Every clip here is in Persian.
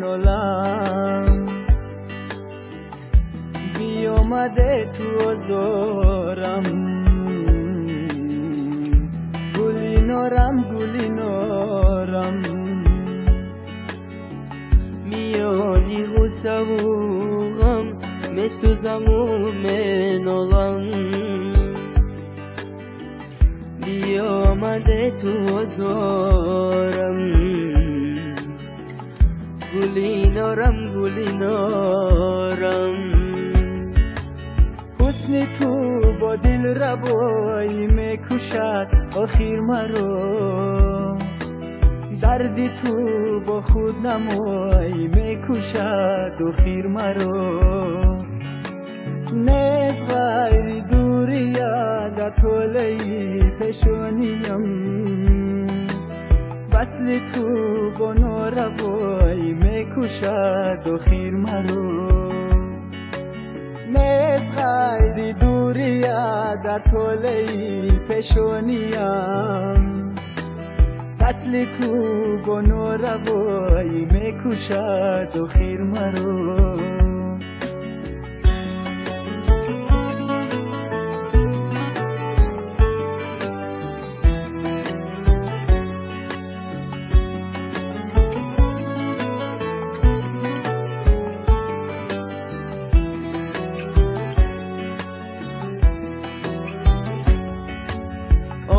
منولم بیامده تو آزارم گلی نارم میانی غصبوغم مسوزم و منولم بیامده تو آزارم گلی نارم حسن تو با دل ربایی میکشد آخیر مرا دردی تو با خود نمایی میکشد آخیر مرا نیست غیر دوری یاد طولی پشونیم وصل تو با ناربایی میکشد آخیر مرا نیست غیر دوری یاد طولی پشونیم وصل تو با ناربایی میکشد آخیر مرا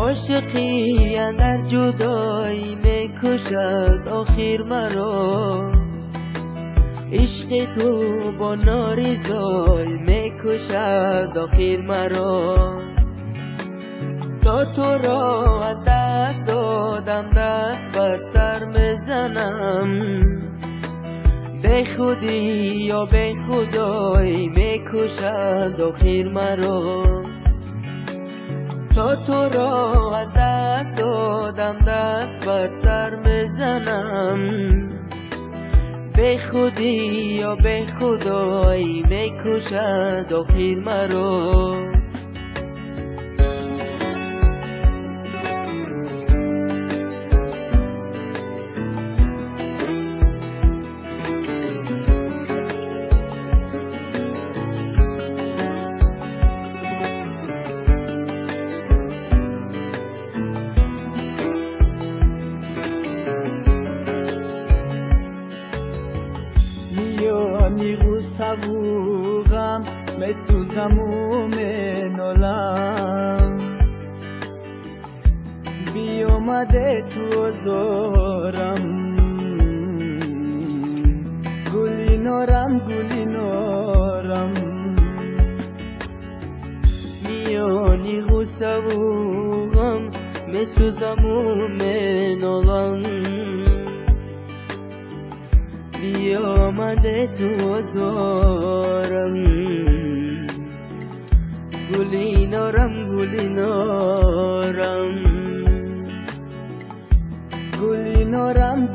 عاشقی اندر جدایی میکشد آخیر مرا عشق تو با نارضایی میکشد آخیر مرا تا تو را از دست دادم دست بر سر میزنم به خودی یا به خدایی میکشد آخیر مرا تا تو را از دست دادم دست بر سر میزنم به خودی یا به خدایی میکشد آخیر مرا غصبوغم مسوزم و منولم بیامده تو آزارم گلی نارم میانی غصبوغم مسوزم و منولم بیامده تو آزارم گلی نارم گلی نارم گلی نارم